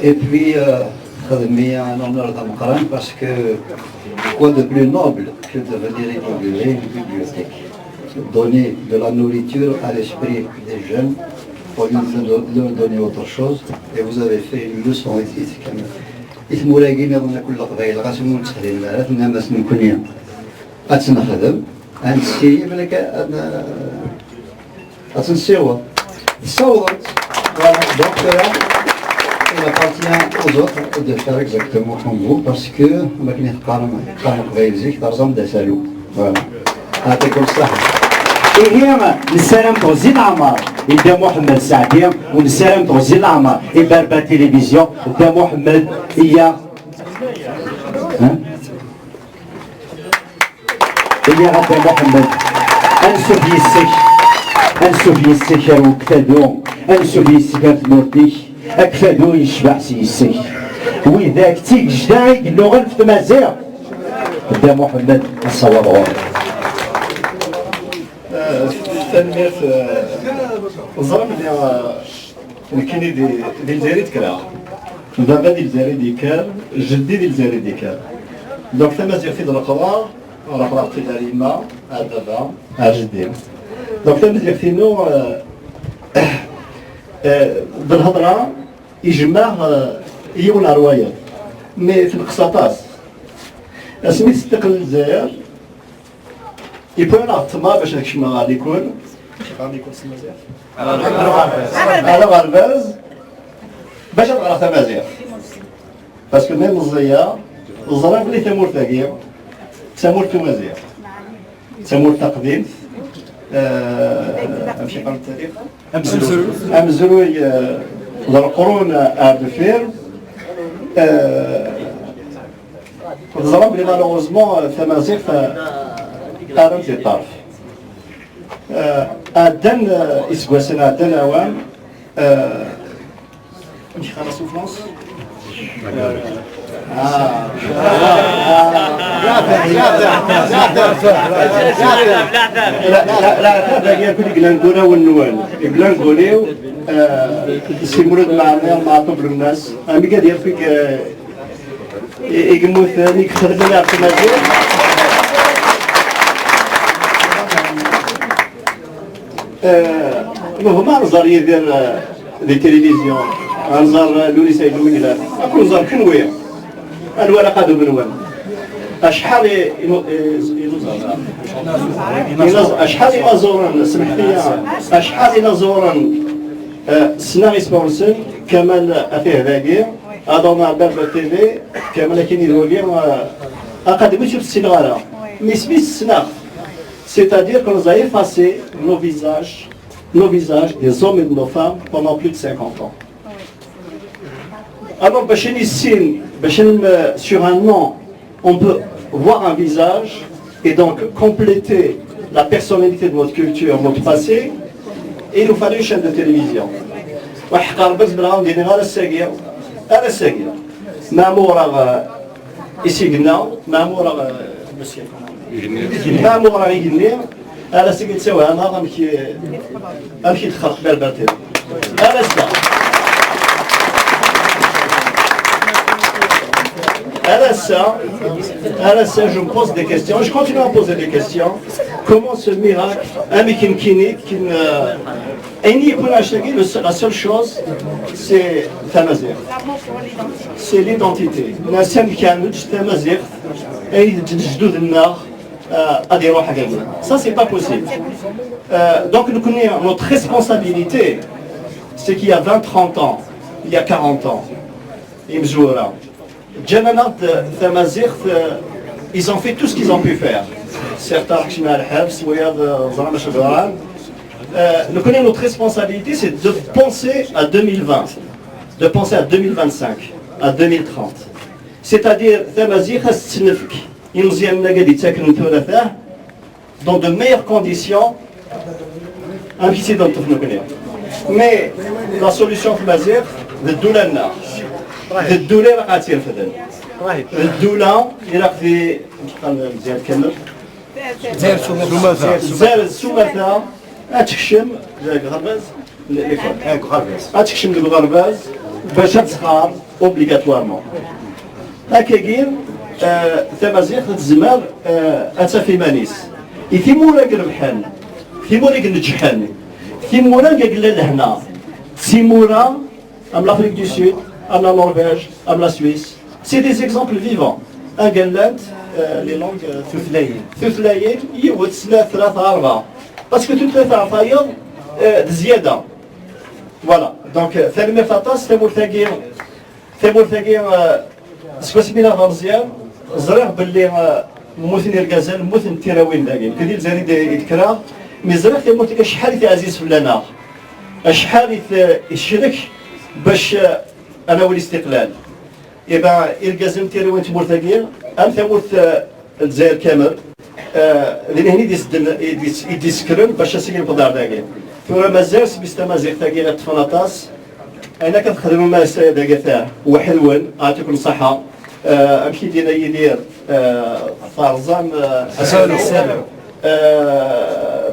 Et puis, mis un honneur d'Amqran parce que quoi de plus noble que de venir inaugurer une bibliothèque, donner de la nourriture à l'esprit des jeunes au lieu de leur donner autre chose, et vous avez fait une leçon ici. إثمولاقي نظن كل قبائل غاسمون تخلي المعرف نامس من كونيا أتنخدم عند السيرية ملك أتنسيوه صوت donc il appartient aux autres de faire exactement comme vous parce que ما كاين قارن قبائل زيك ترزم دسالو voilà يعطيكم الصحة. هي نسلم توزيع العمار يبدا محمد سعدي ونسلم توزيع العمار يبربا تلفزيون يبدا محمد هي غدا محمد انسو في السكر وكفادو انسو في السكر تمورتيك اكفادو يشبع سيسك وذاك تيك جداعي اللغة في مازال بدا محمد الصواب تنمية الظلم اللي كاين ديال الجزائر تكرا دابا ديال الجزائر ديكار جدي ديال الجزائر ديكار دونك ثما زير في الرقبة رقبة في الأريمة دابا جدي دونك ثما زير فينو بالهضرة يجمع يولى روايات مي في القساطاس سميت استقلال الجزائر يكون عطما باش هادشي ما غادي يكون غادي يكون سمازير على غرباز باش تقرا تمازير باسكو ميم الزيا الزراب اللي تمور ثاقيه تمور تمازير تمور تقديم نمشي نقرا التاريخ امزروي القرون اردفير الزراب اللي مالوغوزمون تمازير قارن في الطرف أدن إسقاسنا أدن أوان مش خلاص وفلوس لا ياكل جلانجولا والنوان جلانجوليو سيمرد معنا مع طبل الناس أمي قاعد يرفيك يجمو ثاني كثر من يعرف مازال هما نظر يدير دي تلفزيون نظر لولي سيد المقلة أكون نظر كنوية الولا قادو بنوان أشحال أشحال ينظرن سمح لي أشحال ينظرن سنا يسمعون كمال أثيه ذاكي أضونا باب تيفي كمال كين يدوغي أقدموا شوف السنغارة ميسميس السنغ c'est-à-dire qu'on nous a effacé nos visages des hommes et de nos femmes pendant plus de 50 ans. Alors, sur un nom, on peut voir un visage et donc compléter la personnalité de notre culture, notre passé, et il nous fallait une chaîne de télévision. ما مو راه يجني انا سكت تسوي انا غنمشي تخرج بالبرتين انا سا je me pose des questions, je continue à poser des questions. Comment ce miracle la seule chose c'est Tamazigh, c'est l'identité. الناس كانوا Tamazigh اي تجدد النار ادي روح كامل. Ça c'est pas possible. Donc nous connaissons notre responsabilité, c'est qu'il y a 20-30 ans, il y a 40 ans, Imzoura, Jananat Tamazigh, ils ont fait tout ce qu'ils ont pu faire. Certains nous connaissons notre responsabilité, c'est de penser à 2020, de penser à 2025, à 2030. C'est-à-dire, dans de meilleures conditions, mais la solution Tamazigh, c'est de douleur. الدولة راه غاتير فدان الدولة إلا في مزيان كامل زال السماثة غتكشم الغرباز غتكشم الغرباز باش تسخر اوبليغاتوارمون هكاكين Tamazigh تزمر أتا في مانيس يثيمونا الربحان ثيمونا النجحان ثيمونا قال لهنا Timura, l'Afrique du Sud, la Norvège, la Suisse. C'est des exemples vivants. Un galant, les langues Thuthlayeen, يود ثلاثة أربعة. Parce que toutes les ثلاثة زيادة. Voilà. Donc, ثاني فطاس ثمورثاقين سباسمينا غمزيان زرع باللي موثن الغزال موثن التراوين داكين كدير زاري يذكرها مي زرع ثمورثاقين شحال عزيز فلانا شحال الشرك باش انا والاستقلال يبقى الغزال تراوين تمورثاقين ام ثمورث الجزائر كامل لان هني يديسكرن باش اسير القدر داكين ثم مازال سبيستا مازال ثاقي غتفناطاس انا كنخدم مع السيد كثار وحلوان يعطيكم الصحه امشي دينا يدير فرزان حسن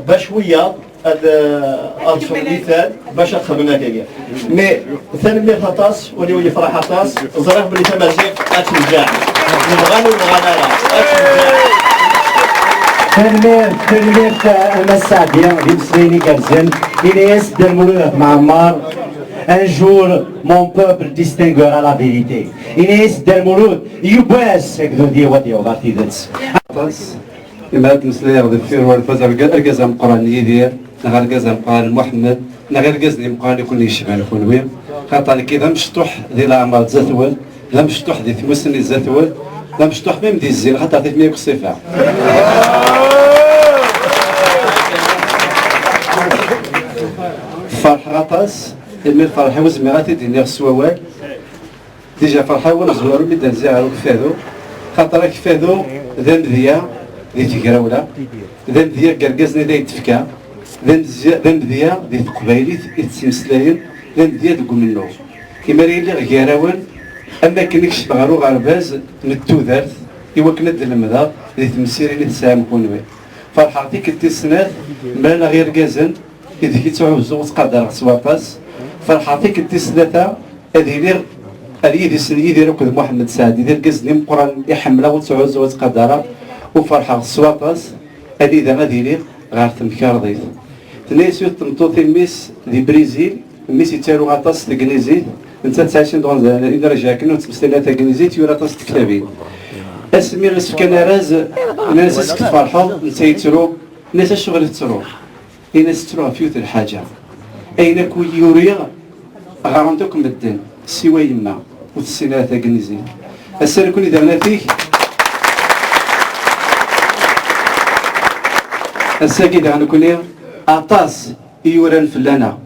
باش ويا اضفر مثال باش خدمنا كيا مي ثاني ملي خطاس ولي يفرح خطاس زراه بلي تمازيغ اتنجاح نبغانو الغناره تنمير المساعدين بمسليني كالزن إليس درمولوه معمار. Un jour, mon peuple distinguera la vérité. Inès Dermoulou, يباس هكذا دي ودي وضعتي ذاتس. إما تمسلي غد فير والفزر الجزم قران يدير نغير الجزم قران محمد نغير الجزم قران يكون يشمل خلويم خاطر كذا مشطوح ذي الأعمال زاتول لا مشطوح ذي ثمسني زاتول لا مشطوح ميم دي الزين خاطر ذي ميك الصفة. فرح غطاس الميل فرحة وزميراتي ديني السواوال ديجا فرحة ونزورو بدا نزيعرو كفاذو خاطر كفاذو ذا مذيا ذي تكراولا ذا مذيا قرقزني ذا يتفكا ذا مذيا ذي تقبايلي يتسمسلاين ذا مذيا دقو منو كيما ريلي غيراون أما كنكش بغارو غرباز نتوذرت إوا كنا دلمذا ذي تمسيرين تساهم كونوي فرحة ديك التسنات مالا غير قازن إذا كي تعوزو وتقدر سواطاس فرحاتيك التسلثة هذه لير اليدي سنيدي ديال ركض محمد سعد ديال قزني مقران يحملها وتعوز وتقدرها وفرحة السواطاس هذه إذا غادي لير غير تمكار ضيف تنيسيو تمطوطي ميس دي بريزيل ميس يتارو غاطاس تقنيزيت انت تعيشين دون إذا رجعكنا وتمستينا تقنيزيت يورا طاس تكتابين اسمي غير كان راز ناس اسكت فرحة انت يترو ناس الشغل تترو الناس تروح فيوت الحاجة أين كو يوريا غارنتكم بالدين سوى يما وتسينا تاكنيزين السنة كوني دابنا فيك الساكي دابنا كوني أطاس يوران فلانا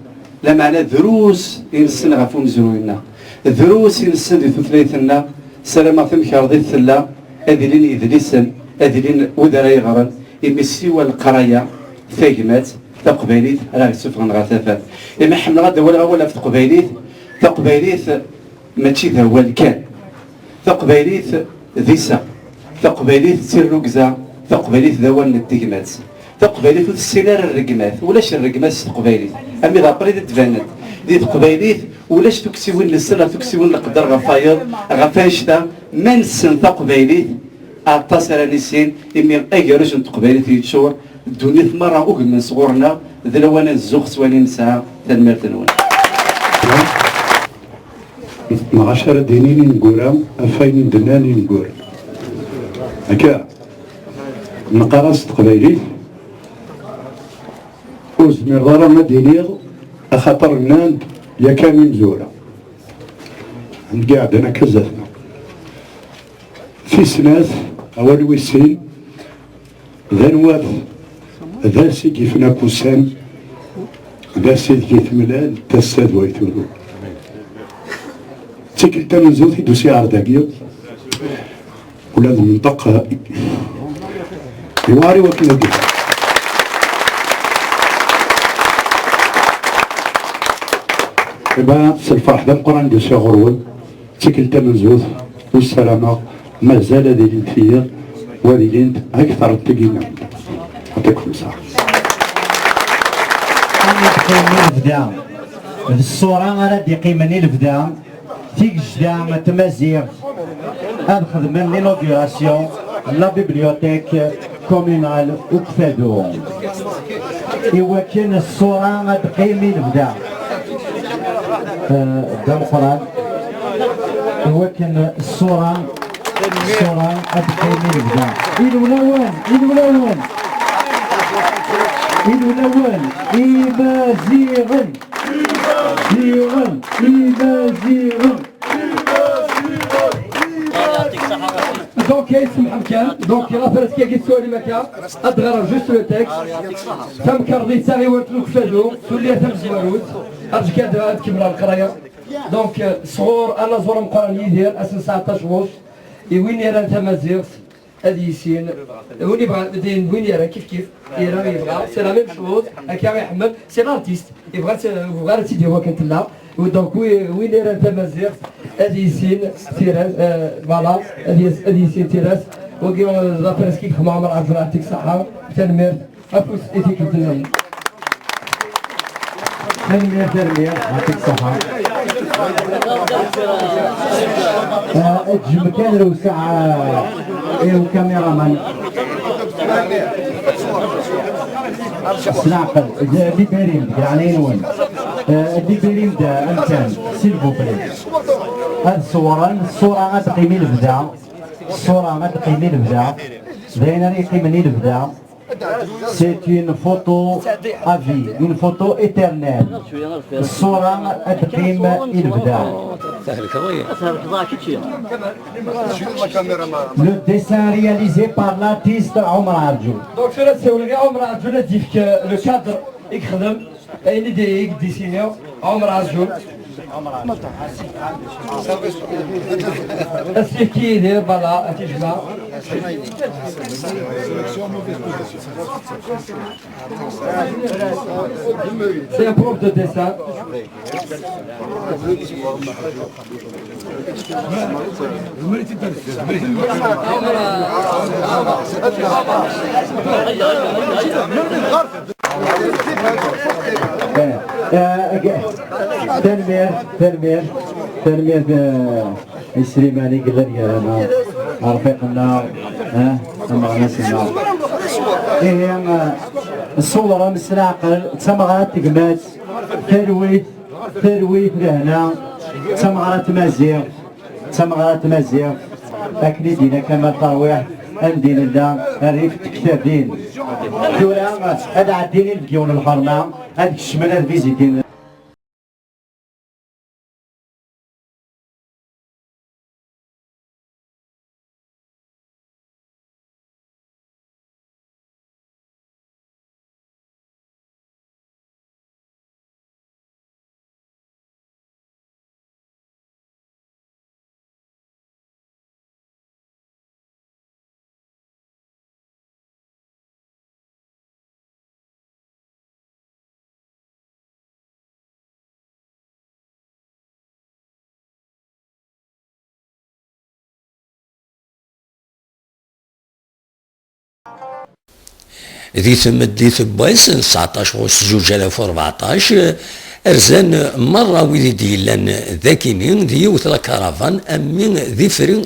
لا معنى دروس ينسن غفو مزروينا دروس ينسن دي ثلاثنا سلامة ثمكار ذي الثلا أذلين إذليسن أذلين ودراي غرن إمسي والقرايا ثاقمات تقبيليت راه سفغن غثافات إما حمل غدا ولا في تقبيليت تقبيليت ماشي ذا هو الكان تقبيليت ذيسا تقبيليت تيروكزا تقبيليت ذا هو النتيجمات تقبيليت السينار الرقمات ولاش الرقمات تقبيليت أمي ذا بريد تبانت ذي تقبيليت ولاش تكسيون للسنة تكسيون القدر غفايض غفاشتا من سن تقبيليت أتصل نسين إمي أجرج تقبيليت يتشور الدنيا مرة أقل من صغورنا ذلوانا الزوخ سواني نساء تنمير تنوان معاشر دينيني نقول أفاين دناني نقول هكا نقراص تقبيلي وزمير ضرر مدينيغ أخطر النان يا كامل زورة نقعد أنا كزثنا في سناث أول ويسين ذنوات ذا سيكي فينا كوسان ذا سيكي ثملان تساد ويثورو تيكي تمنزوثي دوسي عرداقيا ولا المنطقة يواري وكنا دي إبا سالفرح ذا القرآن دوسي غرول تيكي تمنزوث والسلامة ما زال ذي الانتفير وذي الانت أكثر التقيمة يعطيكم الصحة. أنا دقيمني الفدا الصورة أنا دقيمني الفدا تيك جدا تمازيغ هاد خدمن لينوغوراسيون لا بيبليوتيك كومونال وكفادو إوا كان الصورة دقيمني الفدا دا القران هو كان الصوره أدخل من البداع الولوان إبازيغن دونك يسمح مكان دونك رافرس كي يسولي مكان ادغرا جوست لو تكست تم كردي تاعي ورتلو كفادو تولي تم زواروت ارجع كاد كبر القرايه دونك صغور انا زور مقرن يدير اسن 19 وش وين يرى تمازيغ هذه سين وين يبغى وين يرى كيف يبغى سي لا ميم شوز هكا يحمل سي لارتيست يبغى تيدي هو كنت لا ودونك وين يرى تمازيغ هذه سين تيراس فوالا هذه سين تيراس وكي لابريس كي خما عمر عبد الله يعطيك الصحه تنمير افوس ايتيك الدنيا تنمير يعطيك الصحه مكان الوسع وكاميرا مان سنعقل اللي بارين يعني وين اللي بارين دا امكان سيلفو بلي هاد الصورة غتقيمي البدا داينا يقيمني البدا C'est une photo à vie, une photo éternelle. الصورة تقيم البداع. Le dessin réalisé par l'artiste Omar Arjou. Donc je laisse Omar Arjou le cadre يخدم اللي ديسينيو عمر عجول السيكي يدير فوالا تيجمع سي ان بروف دو ديسان تنمير السليماني قال لي انا رفيقنا معنا سنا هي الصوره مسراقل تمغات تقمات ترويت لهنا تمغات مازيغ لكن دينا كما ترويح الدين الله الريف تكتابين دورا هذا عدين الفيون الحرمه هذيك الشمال فيزيتين ذي ثمديت بويس 19 غشت 2014 ارزان مرة ويدي ديلان ذاكينين ذي يوثلا كرافان امين ذي فرين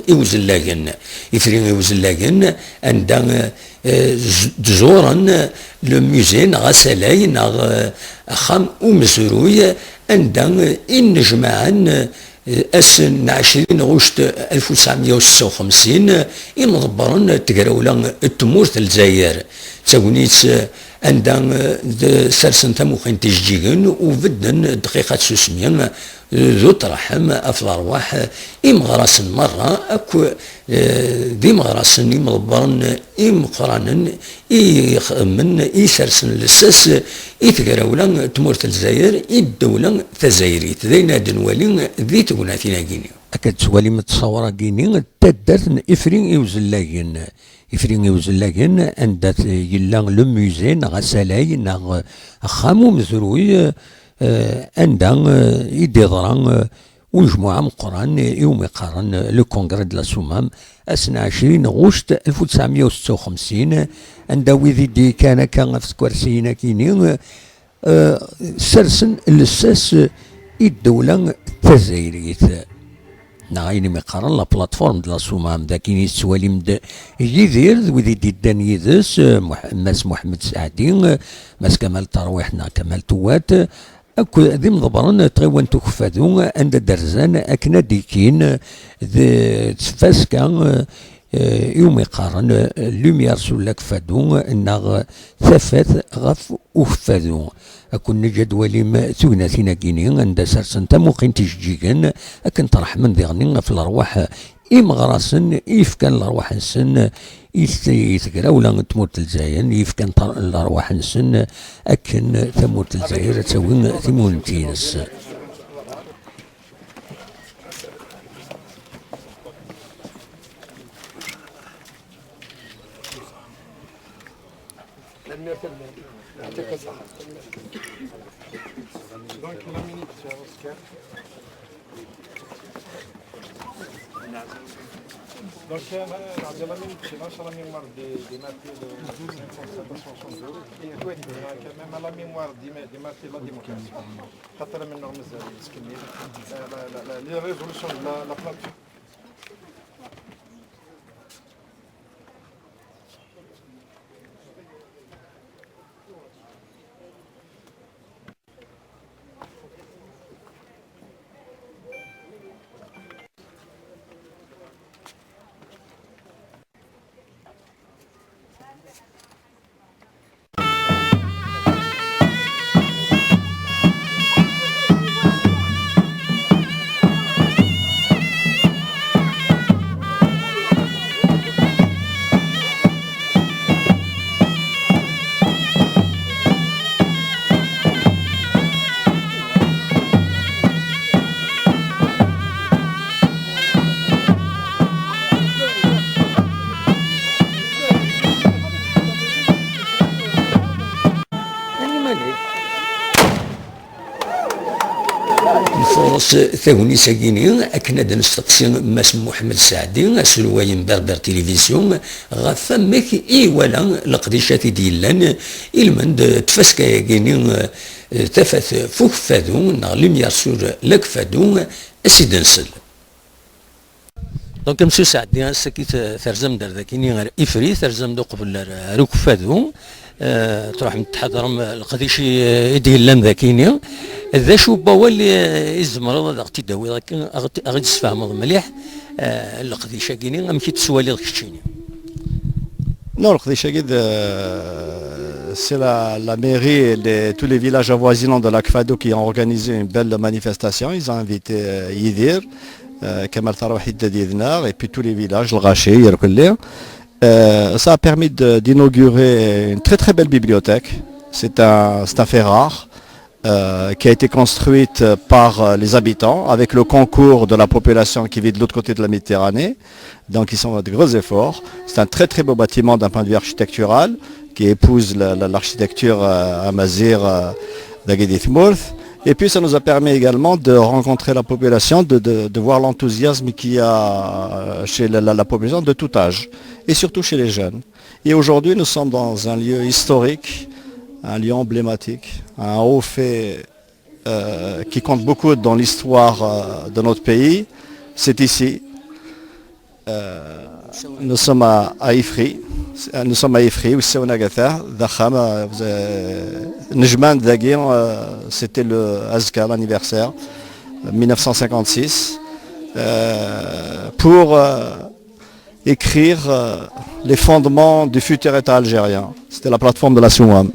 يوزلاغن عندها زورا لو موزين غسلاي ناغ خام ومزروي عندها النجمعان أسن 20 غشت 1956 مضبرن تقراولا التمورت الجزائر تاونيت عندها سرسن تموخين تجيجن وبدن دقيقة 600 ذو ترحم أفضل أرواح إمغراس مرة أكو ذي مغراس مضبرن مقرانا من سرسن لساس تقراولا تمورت الجزائر الدولة تزايريت ذينا دنوالين ذي تقناتينا كيني أكد توالي متصورة كيني تدرت إفرين يوزلاغن عندها يلا لو موزي ناغ سالاي ناغ خامو مزروي عندها يديضران ومجموعة من القرآن يوم يقارن لو كونغري دو لا سومام أسنى 20 غشت 1956 عندها ويدي كان في كوارسينا كيني سرسن لساس الدولة الجزائرية نايني مقارن لا بلاتفورم دو لا سومام دا كاين يتسواليم يدير ويدي ديدان يدس ماس محمد سعدي ماس كمال ترويحنا كمال توات أكو ذي مضبرن تغيوان تكفادو عند درزان أكنا ديكين تفاسكا يوم يقارن لوميار سولاك فادو ناغ ثفاث غف وفادو أكون نجد وليم ثونا كيني عند سرسن تموقين تشجيكن أكن طرح من ذغني في الأرواح إمغراسن يفكان الأرواح نسن يتقرا ولا تموت الجزائر يفكان الأرواح نسن أكن تموت الجزائر تسوي ثمونتينس Donc, la minute, c'est la mémoire des martyrs de 1962 et même la mémoire des martyrs de la démocratie. Les révolutions de la plateforme. الفرص ثوني ساكيني أكنا نستقسي ماس محمد سعدي سلواين بربر تلفزيون غفمك ولا القديشات ديالان المند تفسكا ياكيني تفاث فوق فادو نغلم يرسول لك فادو أسيد نسل دونك مسيو سعدي سكيت ثرزم دار ذاكيني غير إفري ثرزم دو قبل روك فادو تروح متحضر القديشي ديالان ذاكيني ذا شو بوا اللي يزمر هذا اغتي داوي غادي تفهموا مليح القديشه كاينين ام كيتسوالي الكشتيني Non, c'est la mairie et tous les villages avoisinants de l'Akfado qui ont organisé une belle manifestation. Ils ont invité Yidir, Kamal Tarouhid Didnar et puis tous les villages, le Raché, Yerkullir. Ça a permis d'inaugurer une très très belle bibliothèque. C'est un fait rare. Qui a été construite par les habitants avec le concours de la population qui vit de l'autre côté de la Méditerranée. Donc ils sont de gros efforts. C'est un très très beau bâtiment d'un point de vue architectural qui épouse l'architecture amazigh d'Aguedith Mourth. Et puis ça nous a permis également de rencontrer la population, de voir l'enthousiasme qu'il y a chez la population de tout âge et surtout chez les jeunes. Et aujourd'hui nous sommes dans un lieu historique, un lieu emblématique, un haut fait qui compte beaucoup dans l'histoire de notre pays. C'est ici. Nous sommes à Ifri. Nous sommes à Ifri, où c'est au Nagatha, Dakham, Nejman Dagir, c'était le Azkar, l'anniversaire, 1956, pour écrire les fondements du futur État algérien. C'était la plateforme de la Souam.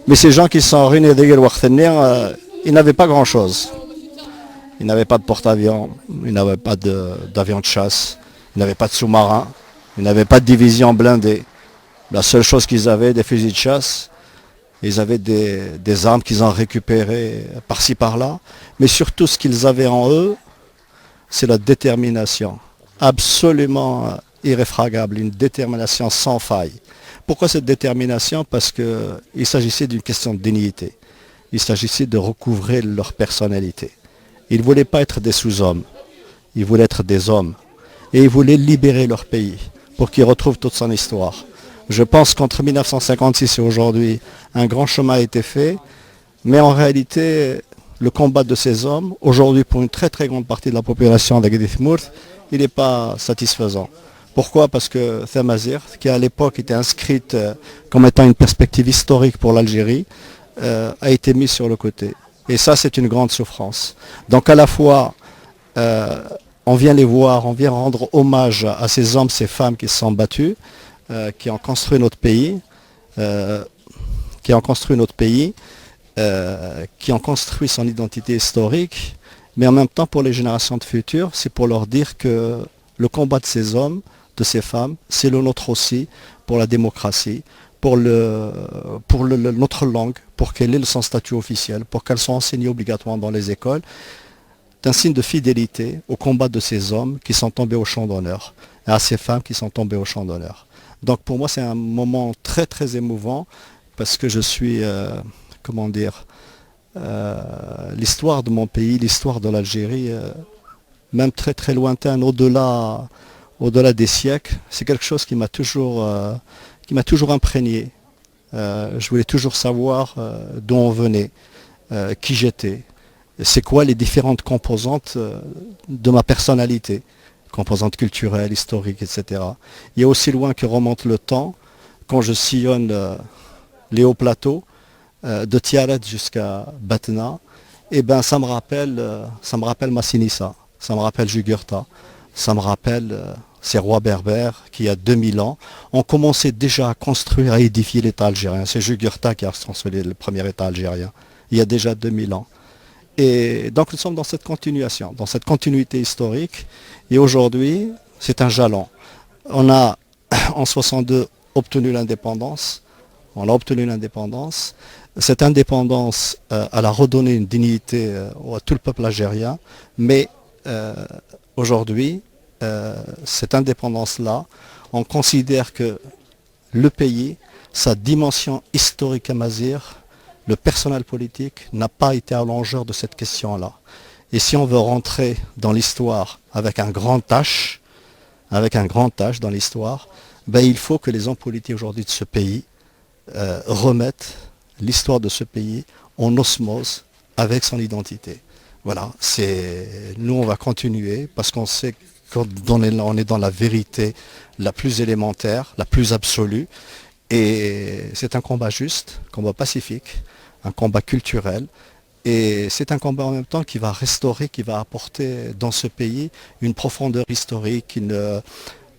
Mais ces gens qui sont réunis ils n'avaient pas grand-chose. Ils n'avaient pas de porte-avions, ils n'avaient pas d'avions de chasse, ils n'avaient pas de sous-marins, ils n'avaient pas de division blindée. La seule chose qu'ils avaient, des fusils de chasse, ils avaient des armes qu'ils ont récupérées par-ci par-là. Mais surtout ce qu'ils avaient en eux, c'est la détermination, absolument irréfragable, une détermination sans faille. Pourquoi cette détermination? Parce qu'il s'agissait d'une question de dignité. Il s'agissait de recouvrer leur personnalité. Ils ne voulaient pas être des sous-hommes. Ils voulaient être des hommes. Et ils voulaient libérer leur pays pour qu'ils retrouvent toute son histoire. Je pense qu'entre 1956 et aujourd'hui, un grand chemin a été fait. Mais en réalité, le combat de ces hommes, aujourd'hui pour une très très grande partie de la population d'Aguedith Mourth, il n'est pas satisfaisant. Pourquoi? Parce que Thamazigh, qui à l'époque était inscrite comme étant une perspective historique pour l'Algérie, a été mise sur le côté. Et ça, c'est une grande souffrance. Donc à la fois, on vient les voir, on vient rendre hommage à ces hommes, ces femmes qui se sont battus, qui ont construit notre pays, qui ont construit son identité historique, mais en même temps pour les générations de futures, c'est pour leur dire que le combat de ces hommes, de ces femmes, c'est le nôtre aussi, pour la démocratie, pour notre langue, pour qu'elle ait son statut officiel, pour qu'elle soit enseignée obligatoirement dans les écoles. C'est un signe de fidélité au combat de ces hommes qui sont tombés au champ d'honneur, et à ces femmes qui sont tombées au champ d'honneur. Donc pour moi, c'est un moment très très émouvant, parce que je suis, l'histoire de mon pays, l'histoire de l'Algérie, même très très lointaine, au-delà des siècles, c'est quelque chose qui m'a toujours imprégné. Je voulais toujours savoir d'où on venait, qui j'étais, c'est quoi les différentes composantes de ma personnalité, composantes culturelles, historiques, etc. Il y a aussi loin que remonte le temps, quand je sillonne les hauts plateaux, de Tiaret jusqu'à Batna, et ben ça me rappelle Massinissa, ça me rappelle Jugurtha, ça me rappelle ces rois berbères qui, il y a 2000 ans, ont commencé déjà à construire, à édifier l'État algérien. C'est Jugurtha qui a construit le premier État algérien, il y a déjà 2000 ans. Et donc nous sommes dans cette continuation, dans cette continuité historique, et aujourd'hui, c'est un jalon. On a, en 62, obtenu l'indépendance. On a obtenu l'indépendance. Cette indépendance, elle a redonné une dignité à tout le peuple algérien, mais aujourd'hui, cette indépendance-là, on considère que le pays, sa dimension historique à Mazir, le personnel politique n'a pas été à l'enjeu de cette question-là. Et si on veut rentrer dans l'histoire avec un grand H dans l'histoire, ben il faut que les hommes politiques aujourd'hui de ce pays remettent l'histoire de ce pays en osmose avec son identité. Voilà, nous on va continuer parce qu'on sait qu'on est dans la vérité la plus élémentaire, la plus absolue, et c'est un combat juste, un combat pacifique, un combat culturel, et c'est un combat en même temps qui va restaurer, qui va apporter dans ce pays une profondeur historique,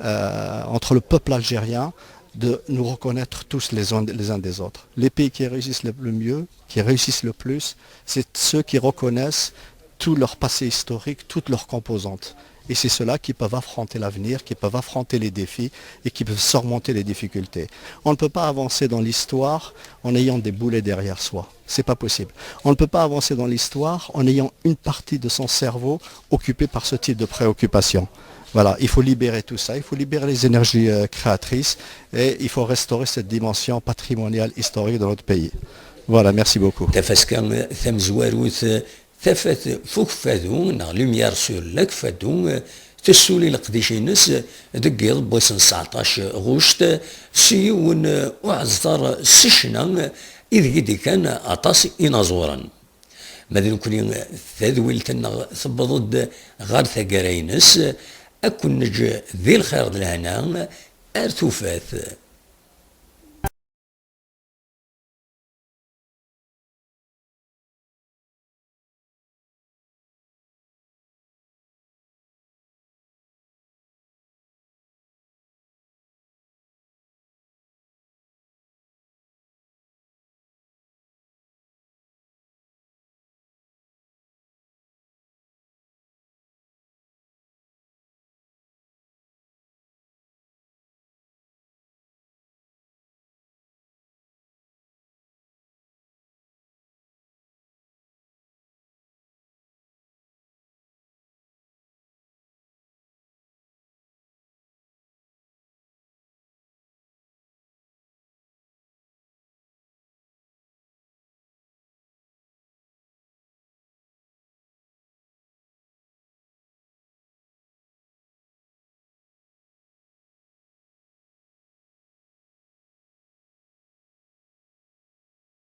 entre le peuple algérien, de nous reconnaître tous les uns des autres. Les pays qui réussissent le mieux, qui réussissent le plus, c'est ceux qui reconnaissent tout leur passé historique, toutes leurs composantes. Et c'est ceux-là qui peuvent affronter l'avenir, qui peuvent affronter les défis et qui peuvent surmonter les difficultés. On ne peut pas avancer dans l'histoire en ayant des boulets derrière soi. C'est pas possible. On ne peut pas avancer dans l'histoire en ayant une partie de son cerveau occupée par ce type de préoccupation. Voilà, il faut libérer tout ça, il faut libérer les énergies créatrices et il faut restaurer cette dimension patrimoniale historique de notre pays. Voilà, merci beaucoup. ثفت فوق فادو لوميار سور لك فادو تسولي القديشينس دقيض بوسن 19 غشت سيون وعزدار سشنا إذ قدي كان أطاس إنازورا ماذا نكون ثادويلتنا ثبضد غار ثقرينس أكون نج ذي الخير لهنا أرثوفات